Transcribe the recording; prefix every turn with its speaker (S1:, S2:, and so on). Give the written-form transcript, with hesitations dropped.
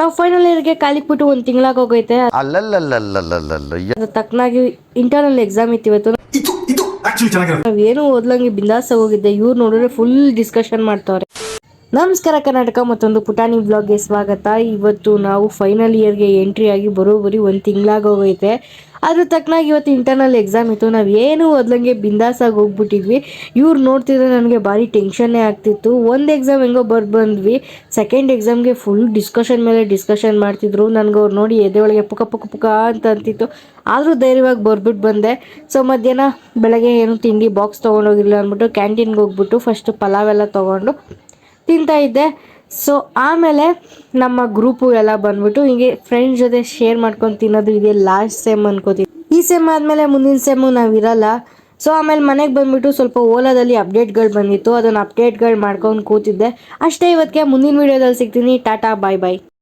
S1: ನಾವು ಫೈನಲ್ ಇಯರ್ಗೆ ಕಾಲಿಗೆ ಬಿಟ್ಟು ಒಂದು ತಿಂಗಳಾಗ ಹೋಗೈತೆ. ಅದ್ರ ತಕ್ಕನಾಗಿ ಇಂಟರ್ನಲ್ ಎಕ್ಸಾಮ್ ಇತ್ತು ಇವತ್ತು. ನಾವೇನು ಓದ್ಲಂಗೆ ಬಿಂದಾಸ ಹೋಗಿದ್ದೆ. ಇವ್ರು ನೋಡಿದ್ರೆ ಫುಲ್ ಡಿಸ್ಕಷನ್ ಮಾಡ್ತಾವ್ರೆ. ನಮಸ್ಕಾರ ಕರ್ನಾಟಕ, ಮತ್ತೊಂದು ಪುಟಾಣಿ ಬ್ಲಾಗ್ಗೆ ಸ್ವಾಗತ. ಇವತ್ತು ನಾವು ಫೈನಲ್ ಇಯರ್ಗೆ ಎಂಟ್ರಿ ಆಗಿ ಬರೋಬ್ಬರಿ ಒಂದು ತಿಂಗಳಾಗೋಗೈತೆ. ಅದ್ರ ತಕ್ಕನಾಗಿ ಇವತ್ತು ಇಂಟರ್ನಲ್ ಎಕ್ಸಾಮ್ ಇತ್ತು. ನಾವು ಏನು ಓದ್ಲಂಗೆ ಬಿಂದಾಸಾಗಿ ಹೋಗ್ಬಿಟ್ಟಿದ್ವಿ. ಇವ್ರು ನೋಡ್ತಿದ್ರೆ ನನಗೆ ಭಾರಿ ಟೆನ್ಷನ್ನೇ ಆಗ್ತಿತ್ತು. ಒಂದು ಎಕ್ಸಾಮ್ ಹೆಂಗೋ ಬಂದ್ವಿ. ಸೆಕೆಂಡ್ ಎಕ್ಸಾಮ್ಗೆ ಫುಲ್ ಡಿಸ್ಕಷನ್ ಮೇಲೆ ಡಿಸ್ಕಷನ್ ಮಾಡ್ತಿದ್ರು. ನನಗೆ ಅವ್ರು ನೋಡಿ ಎದೆ ಒಳಗೆ ಪುಕ ಪುಕ ಪುಕ ಅಂತ ಅಂತಿತ್ತು. ಆದರೂ ಧೈರ್ಯವಾಗಿ ಬರ್ಬಿಟ್ಟು ಬಂದೆ. ಸೊ ಮಧ್ಯಾಹ್ನ ಬೆಳಗ್ಗೆ ಏನು ತಿಂಡಿ ಬಾಕ್ಸ್ ತೊಗೊಂಡೋಗಿಲ್ಲ ಅಂದ್ಬಿಟ್ಟು ಕ್ಯಾಂಟೀನ್ಗೆ ಹೋಗ್ಬಿಟ್ಟು ಫಸ್ಟ್ ಪಲಾವ್ ಎಲ್ಲ ತೊಗೊಂಡು ತಿಂತಾ ಇದ್ದೆ. ಸೊ ಆಮೇಲೆ ನಮ್ಮ ಗ್ರೂಪು ಎಲ್ಲ ಬಂದ್ಬಿಟ್ಟು ಹೀಗೆ ಫ್ರೆಂಡ್ಸ್ ಜೊತೆ ಶೇರ್ ಮಾಡ್ಕೊಂಡು ತಿನ್ನೋದು. ಇದೆ ಲಾಸ್ಟ್ ಸೆಮ್ ಅನ್ಕೋತೀವಿ. ಈ ಸೆಮ್ ಆದಮೇಲೆ ಮುಂದಿನ ಸೆಮ್ಮು ನಾವಿರಲ್ಲ. ಸೊ ಆಮೇಲೆ ಮನೆಗೆ ಬಂದ್ಬಿಟ್ಟು ಸ್ವಲ್ಪ ಓಲಾದಲ್ಲಿ ಅಪ್ಡೇಟ್ಗಳು ಬಂದಿತ್ತು. ಅದನ್ನು ಅಪ್ಡೇಟ್ಗಳು ಮಾಡ್ಕೊಂಡು ಕೂತಿದ್ದೆ ಅಷ್ಟೇ. ಇವತ್ತಿಗೆ ಮುಂದಿನ ವೀಡಿಯೋದಲ್ಲಿ ಸಿಗ್ತೀನಿ. ಟಾಟಾ, ಬಾಯ್ ಬಾಯ್.